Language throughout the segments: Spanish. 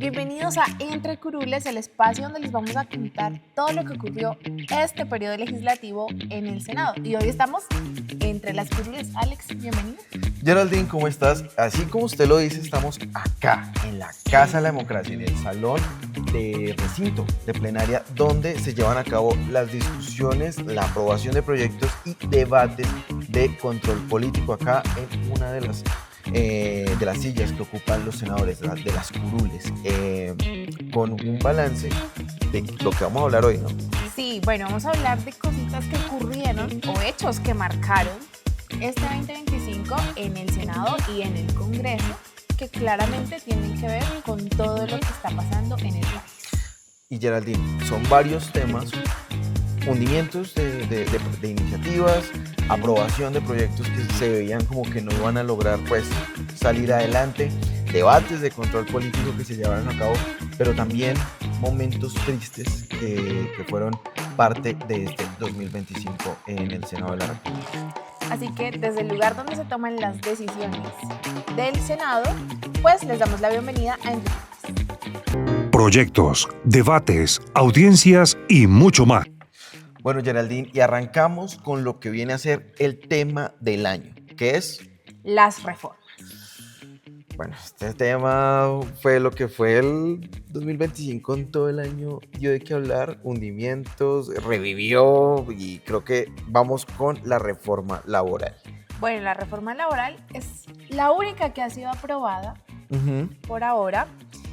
Bienvenidos a Entre Curules, el espacio donde les vamos a contar todo lo que ocurrió este periodo legislativo en el Senado. Y hoy estamos entre las curules. Alex, bienvenido. Geraldine, ¿cómo estás? Así como usted lo dice, estamos acá, en la Casa de la Democracia, en el salón de recinto de plenaria, donde se llevan a cabo las discusiones, la aprobación de proyectos y debates de control político acá en una de las sillas que ocupan los senadores, de las curules, con un balance de lo que vamos a hablar hoy, ¿no? Sí, bueno, vamos a hablar de cositas que ocurrieron o hechos que marcaron este 2025 en el Senado y en el Congreso, que claramente tienen que ver con todo lo que está pasando en el país. Y Geraldine, son varios temas, hundimientos de iniciativas, aprobación de proyectos que se veían como que no iban a lograr pues salir adelante, debates de control político que se llevaron a cabo, pero también momentos tristes que fueron parte de este 2025 en el Senado de la República. Así que desde el lugar donde se toman las decisiones del Senado, pues les damos la bienvenida a Entre Curules. Proyectos, debates, audiencias y mucho más. Bueno, Geraldine, y arrancamos con lo que viene a ser el tema del año, que es... Las reformas. Bueno, este tema fue lo que fue el 2025 en todo el año, dio de qué hablar, hundimientos, revivió y creo que vamos con la reforma laboral. Bueno, la reforma laboral es la única que ha sido aprobada por ahora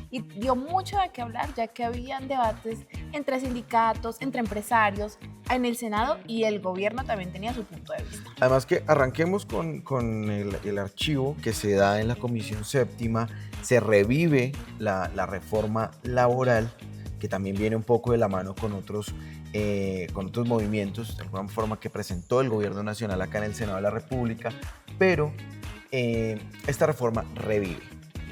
y dio mucho de qué hablar, ya que habían debates entre sindicatos, entre empresarios, en el Senado, y el gobierno también tenía su punto de vista. Además que arranquemos con el archivo que se da en la Comisión Séptima, se revive la reforma laboral, que también viene un poco de la mano con otros movimientos, de alguna forma que presentó el gobierno nacional acá en el Senado de la República, pero esta reforma revive.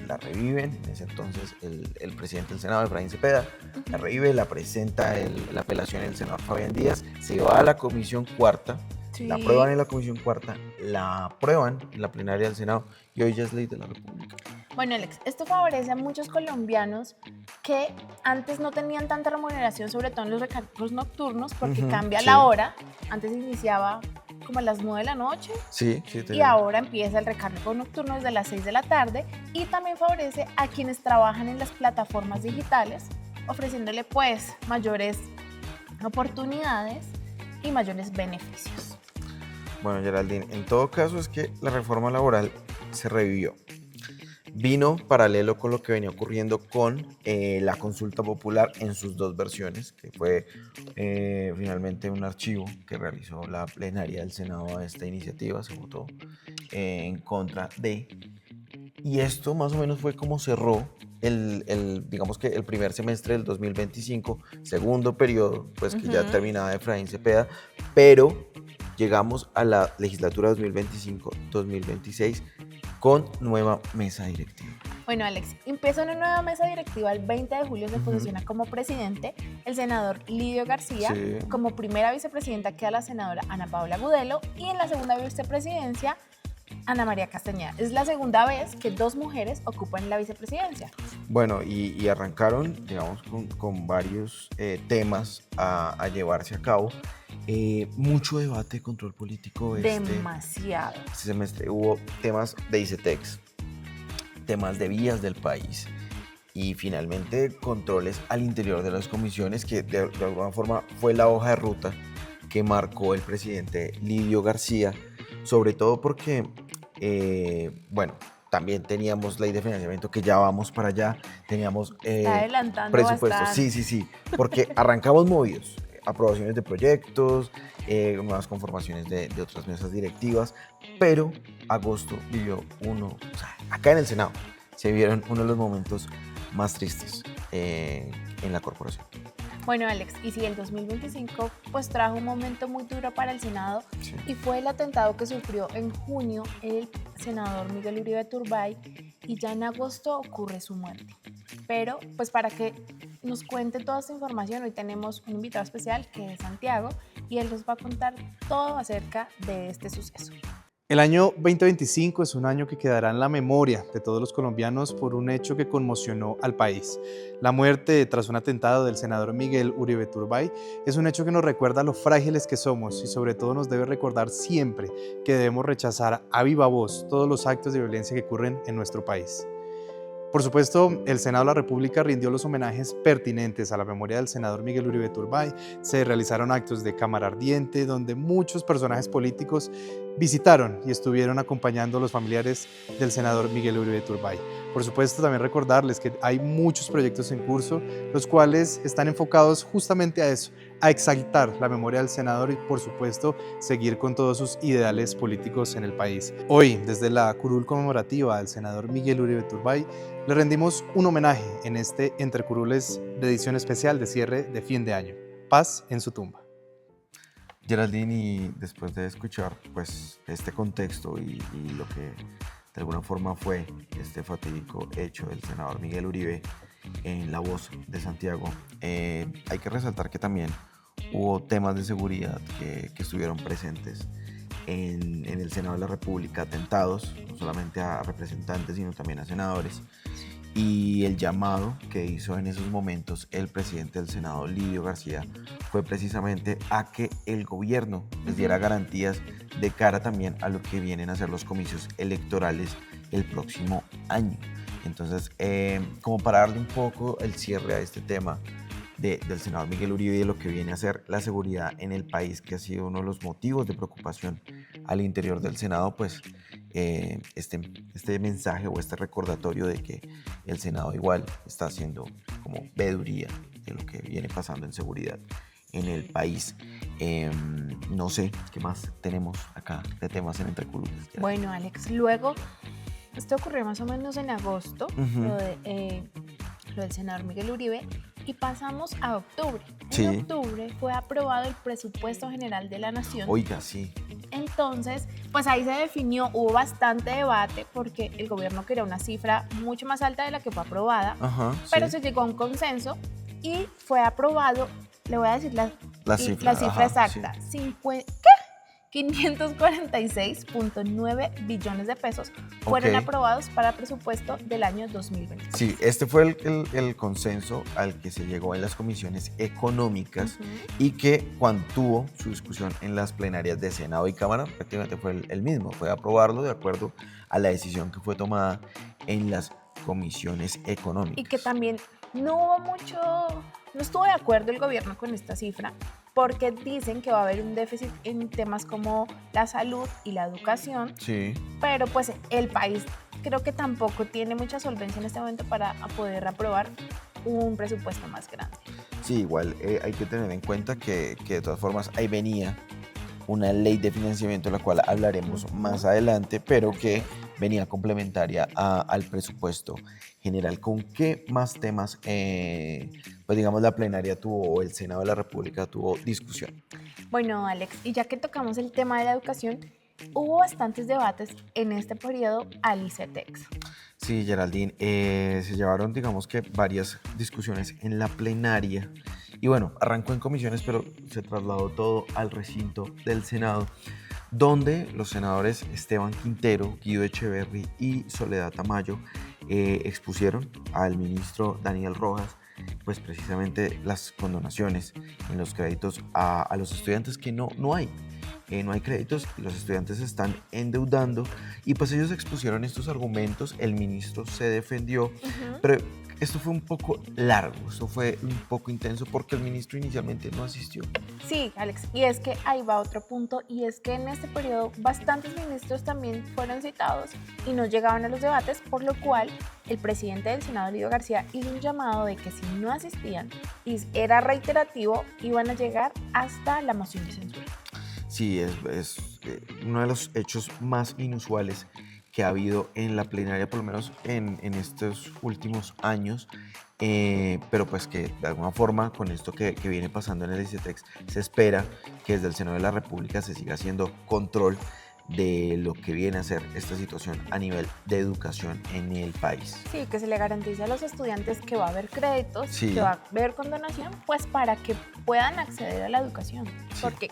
La reviven, en ese entonces el presidente del Senado, Efraín Cepeda, la revive, la presenta la apelación en el senador Fabián Díaz, se va a la comisión cuarta, Sí. la aprueban en la comisión cuarta, la aprueban en la plenaria del Senado y hoy ya es ley de la República. Bueno, Alex, esto favorece a muchos colombianos que antes no tenían tanta remuneración, sobre todo en los recargos nocturnos, porque cambia sí. la hora. Antes iniciaba como a las 9 de la noche. Sí, Y ahora empieza el recargo nocturno desde las 6 de la tarde, y también favorece a quienes trabajan en las plataformas digitales, ofreciéndole pues mayores oportunidades y mayores beneficios. Bueno, Geraldine, en todo caso es que la reforma laboral se revivió. Vino paralelo con lo que venía ocurriendo con la consulta popular en sus dos versiones, que fue finalmente un archivo que realizó la plenaria del Senado a esta iniciativa, se votó en contra de. Y esto más o menos fue como cerró digamos que el primer semestre del 2025, segundo periodo, pues que ya terminaba Efraín Cepeda, pero llegamos a la legislatura 2025-2026 con nueva mesa directiva. Bueno, Alex, empieza una nueva mesa directiva el 20 de julio, se posiciona como presidente el senador Lidio García, como primera vicepresidenta queda la senadora Ana Paula Gudelo y en la segunda vicepresidencia Ana María Castañeda. Es la segunda vez que dos mujeres ocupan la vicepresidencia. Bueno, y arrancaron, digamos, con varios temas a llevarse a cabo. Mucho debate de control político. Demasiado. Este semestre hubo temas de ICETEX, temas de vías del país y finalmente controles al interior de las comisiones, que de alguna forma fue la hoja de ruta que marcó el presidente Lidio García, sobre todo porque, bueno, también teníamos ley de financiamiento, que ya vamos para allá, teníamos Está adelantando presupuestos, bastante. sí, porque arrancamos movidos, aprobaciones de proyectos, nuevas conformaciones de otras mesas directivas, pero agosto vivió acá en el Senado, se vieron uno de los momentos más tristes en la corporación. Bueno, Alex, y si el 2025 pues trajo un momento muy duro para el Senado, y fue el atentado que sufrió en junio el senador Miguel Uribe Turbay, y ya en agosto ocurre su muerte. Pero pues para que nos cuente toda esta información, hoy tenemos un invitado especial que es Santiago, y él nos va a contar todo acerca de este suceso. El año 2025 es un año que quedará en la memoria de todos los colombianos por un hecho que conmocionó al país. La muerte tras un atentado del senador Miguel Uribe Turbay es un hecho que nos recuerda lo frágiles que somos y sobre todo nos debe recordar siempre que debemos rechazar a viva voz todos los actos de violencia que ocurren en nuestro país. Por supuesto, el Senado de la República rindió los homenajes pertinentes a la memoria del senador Miguel Uribe Turbay. Se realizaron actos de cámara ardiente donde muchos personajes políticos visitaron y estuvieron acompañando a los familiares del senador Miguel Uribe Turbay. Por supuesto, también recordarles que hay muchos proyectos en curso, los cuales están enfocados justamente a eso, a exaltar la memoria del senador y, por supuesto, seguir con todos sus ideales políticos en el país. Hoy, desde la curul conmemorativa del senador Miguel Uribe Turbay, le rendimos un homenaje en este Entre Curules de edición especial de cierre de fin de año. Paz en su tumba. Geraldine, y después de escuchar pues este contexto y lo que de alguna forma fue este fatídico hecho del senador Miguel Uribe en La Voz de Santiago, hay que resaltar que también hubo temas de seguridad que estuvieron presentes en el Senado de la República, atentados no solamente a representantes sino también a senadores, y el llamado que hizo en esos momentos el presidente del Senado, Lidio García, fue precisamente a que el gobierno les diera garantías de cara también a lo que vienen a ser los comicios electorales el próximo año. Entonces, como para darle un poco el cierre a este tema del senador Miguel Uribe y de lo que viene a ser la seguridad en el país, que ha sido uno de los motivos de preocupación al interior del Senado, pues este mensaje o este recordatorio de que el Senado igual está haciendo como veeduría de lo que viene pasando en seguridad en el país. No sé, ¿qué más tenemos acá de temas en Entre Curules? Bueno, Alex, luego, esto ocurrió más o menos en agosto, lo del senador Miguel Uribe, y pasamos a octubre. Sí. En octubre fue aprobado el presupuesto general de la Nación. Oiga, sí. Entonces, pues ahí se definió, hubo bastante debate porque el gobierno quería una cifra mucho más alta de la que fue aprobada, pero se llegó a un consenso y fue aprobado, le voy a decir la cifra exacta, sí. 546.9 billones de pesos fueron aprobados para el presupuesto del año 2020. Sí, este fue el consenso al que se llegó en las comisiones económicas y que cuando tuvo su discusión en las plenarias de Senado y Cámara, prácticamente fue el mismo, fue aprobarlo de acuerdo a la decisión que fue tomada en las comisiones económicas. Y que también no estuvo de acuerdo el gobierno con esta cifra, porque dicen que va a haber un déficit en temas como la salud y la educación, sí. Pero pues el país creo que tampoco tiene mucha solvencia en este momento para poder aprobar un presupuesto más grande. Sí, igual hay que tener en cuenta que de todas formas ahí venía una ley de financiamiento, de la cual hablaremos más adelante, pero que venía complementaria al presupuesto general. ¿Con qué más temas, pues digamos, la plenaria tuvo o el Senado de la República tuvo discusión? Bueno, Alex, y ya que tocamos el tema de la educación, hubo bastantes debates en este periodo al ICETEX. Sí, Geraldine, se llevaron, digamos que, varias discusiones en la plenaria. Y bueno, arrancó en comisiones, pero se trasladó todo al recinto del Senado, donde los senadores Esteban Quintero, Guido Echeverry y Soledad Tamayo expusieron al ministro Daniel Rojas, pues precisamente las condonaciones en los créditos a los estudiantes que no hay. No hay créditos y los estudiantes se están endeudando, y pues ellos expusieron estos argumentos, el ministro se defendió, pero esto fue un poco largo, esto fue un poco intenso porque el ministro inicialmente no asistió. Sí, Alex, y es que ahí va otro punto, y es que en este periodo bastantes ministros también fueron citados y no llegaban a los debates, por lo cual el presidente del Senado, Lidio García, hizo un llamado de que si no asistían y era reiterativo, iban a llegar hasta la moción de censura. Sí, es uno de los hechos más inusuales que ha habido en la plenaria, por lo menos en estos últimos años, pero pues que de alguna forma con esto que viene pasando en el ICETEX se espera que desde el Senado de la República se siga haciendo control de lo que viene a ser esta situación a nivel de educación en el país. Sí, que se le garantice a los estudiantes que va a haber créditos, sí, que va a haber condonación, pues para que puedan acceder a la educación, sí, porque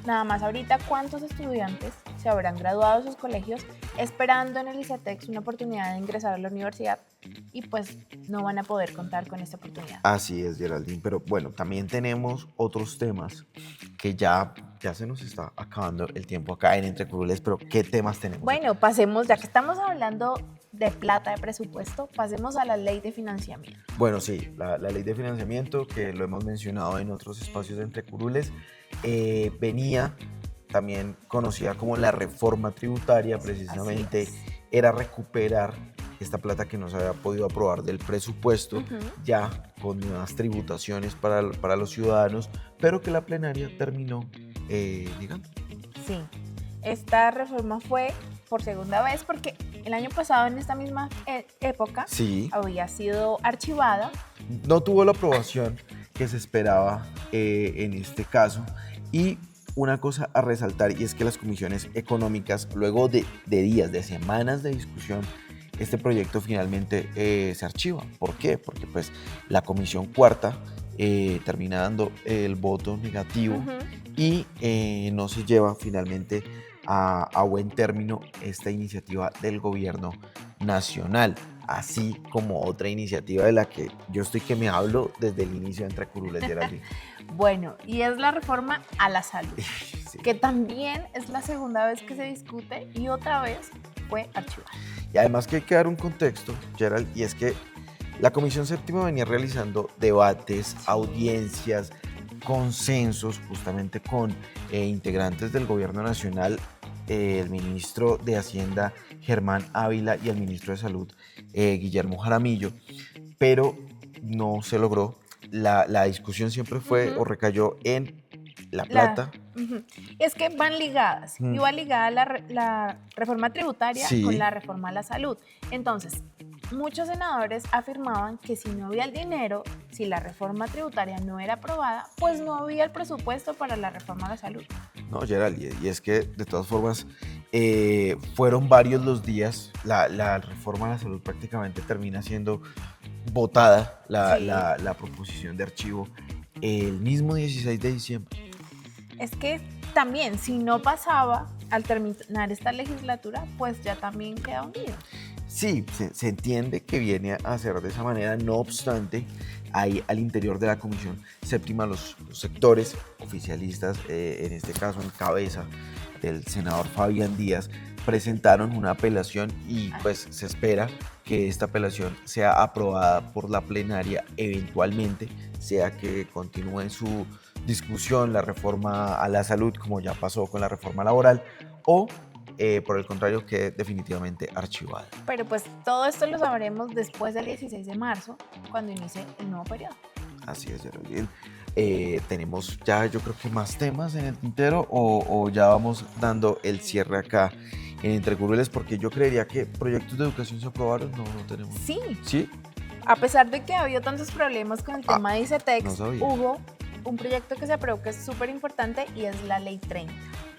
nada más ahorita, ¿cuántos estudiantes se habrán graduado de sus colegios esperando en el ICETEX una oportunidad de ingresar a la universidad y pues no van a poder contar con esta oportunidad. Así es, Geraldine, pero bueno, también tenemos otros temas que ya se nos está acabando el tiempo acá en Entre Curules, pero ¿qué temas tenemos? Bueno, pasemos, ya que estamos hablando de plata, de presupuesto, pasemos a la ley de financiamiento. Bueno, sí, la ley de financiamiento, que lo hemos mencionado en otros espacios de Entre Curules, venía también conocida como la reforma tributaria, precisamente era recuperar esta plata que no se había podido aprobar del presupuesto, ya con nuevas tributaciones para los ciudadanos, pero que la plenaria terminó negando. Sí, esta reforma fue por segunda vez porque el año pasado en esta misma época había sido archivada. No tuvo la aprobación que se esperaba en este caso, y una cosa a resaltar, y es que las comisiones económicas, luego de días, de semanas de discusión, este proyecto finalmente se archiva. ¿Por qué? Porque pues la comisión cuarta termina dando el voto negativo y no se lleva finalmente a buen término esta iniciativa del gobierno nacional, así como otra iniciativa de la que yo estoy que me hablo desde el inicio de Entre Curules, Geraldine. Bueno, y es la reforma a la salud, que también es la segunda vez que se discute y otra vez fue archivada. Y además que hay que dar un contexto, Gerald, y es que la Comisión Séptima venía realizando debates, audiencias, consensos justamente con integrantes del gobierno nacional, el ministro de Hacienda Germán Ávila y el ministro de Salud Guillermo Jaramillo, pero no se logró. La discusión siempre fue o recayó en la plata. Es que van ligadas, y va ligada la reforma tributaria con la reforma a la salud. Entonces, muchos senadores afirmaban que si no había el dinero, si la reforma tributaria no era aprobada, pues no había el presupuesto para la reforma a la salud. No, Gerald, y es que de todas formas fueron varios los días, la reforma a la salud prácticamente termina siendo votada, la proposición de archivo, el mismo 16 de diciembre. Es que también, si no pasaba al terminar esta legislatura, pues ya también queda hundido. Sí, se entiende que viene a ser de esa manera. No obstante, hay al interior de la Comisión Séptima los sectores oficialistas, en este caso en cabeza del senador Fabián Díaz, presentaron una apelación y pues se espera que esta apelación sea aprobada por la plenaria eventualmente, sea que continúe en su discusión la reforma a la salud, como ya pasó con la reforma laboral, o por el contrario, quede definitivamente archivada. Pero pues todo esto lo sabremos después del 16 de marzo, cuando inicie el nuevo periodo. Así es, Geraldine. Tenemos ya, yo creo que más temas en el tintero, o ya vamos dando el cierre acá en Entre Curules, porque yo creería que proyectos de educación se aprobaron. No tenemos. Sí. ¿Sí? A pesar de que había tantos problemas con el tema de ICETEX, no hubo un proyecto que se aprobó que es súper importante y es la Ley 30.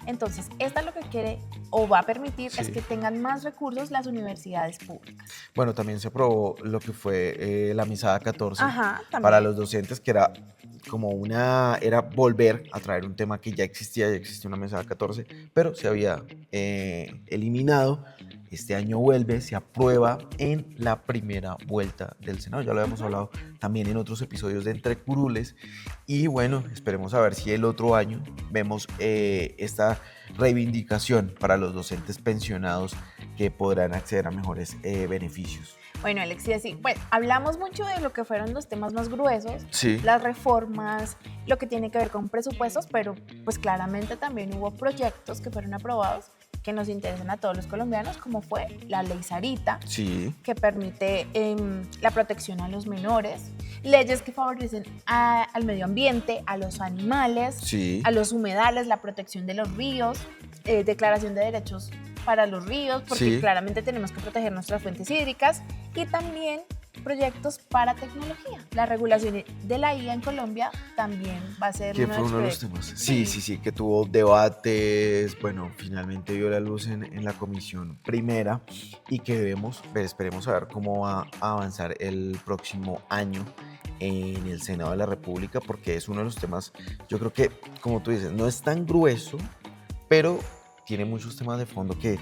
Entonces, esta lo que quiere o va a permitir es que tengan más recursos las universidades públicas. Bueno, también se aprobó lo que fue la mesada 14 para los docentes, que era como era volver a traer un tema que ya existía una mesada 14, pero se había eliminado. Este año vuelve, se aprueba en la primera vuelta del Senado. Ya lo habíamos hablado también en otros episodios de Entre Curules. Y bueno, esperemos a ver si el otro año vemos esta reivindicación para los docentes pensionados que podrán acceder a mejores beneficios. Bueno, Alexis, sí, pues hablamos mucho de lo que fueron los temas más gruesos, sí, las reformas, lo que tiene que ver con presupuestos, pero pues claramente también hubo proyectos que fueron aprobados que nos interesan a todos los colombianos, como fue la Ley Sarita, sí, que permite la protección a los menores, leyes que favorecen al medio ambiente, a los animales, sí, a los humedales, la protección de los ríos, declaración de derechos para los ríos, porque claramente tenemos que proteger nuestras fuentes hídricas, y también proyectos para tecnología. La regulación de la IA en Colombia también va a ser uno de los temas. Sí, que tuvo debates, bueno, finalmente vio la luz en la comisión primera, y que esperemos a ver cómo va a avanzar el próximo año en el Senado de la República, porque es uno de los temas, yo creo que, como tú dices, no es tan grueso, pero tiene muchos temas de fondo que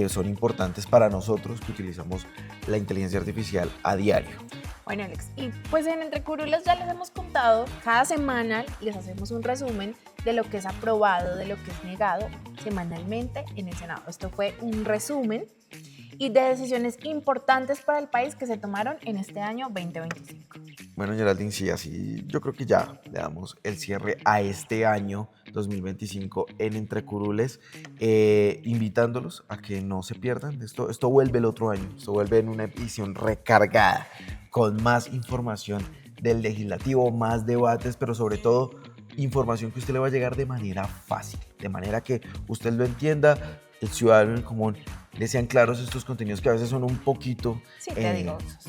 son importantes para nosotros que utilizamos la inteligencia artificial a diario. Bueno, Alex, y pues en Entre Curules ya les hemos contado, cada semana les hacemos un resumen de lo que es aprobado, de lo que es negado semanalmente en el Senado. Esto fue un resumen y de decisiones importantes para el país que se tomaron en este año 2025. Bueno, Geraldine, sí, así yo creo que ya le damos el cierre a este año 2025 en Entre Curules, invitándolos a que no se pierdan. Esto vuelve el otro año, esto vuelve en una edición recargada, con más información del legislativo, más debates, pero sobre todo información que a usted le va a llegar de manera fácil, de manera que usted lo entienda, el ciudadano en común le sean claros estos contenidos que a veces son un poquito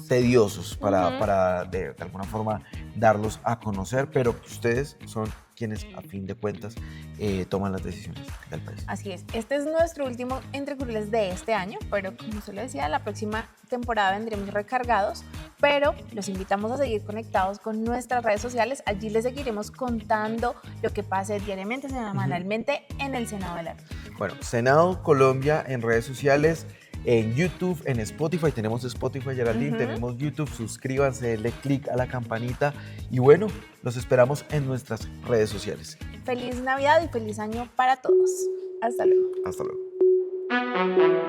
tediosos para de alguna forma darlos a conocer, pero que ustedes son quienes a fin de cuentas toman las decisiones del país. Así es, este es nuestro último Entre Curules de este año, pero como se lo decía, la próxima temporada vendremos recargados, pero los invitamos a seguir conectados con nuestras redes sociales. Allí les seguiremos contando lo que pase diariamente, semanalmente en el Senado de la República. Bueno, Senado Colombia en redes sociales, en YouTube, en Spotify. Tenemos Spotify, Geraldine, tenemos YouTube. Suscríbanse, denle click a la campanita y bueno, los esperamos en nuestras redes sociales. Feliz Navidad y feliz año para todos. Hasta luego. Hasta luego.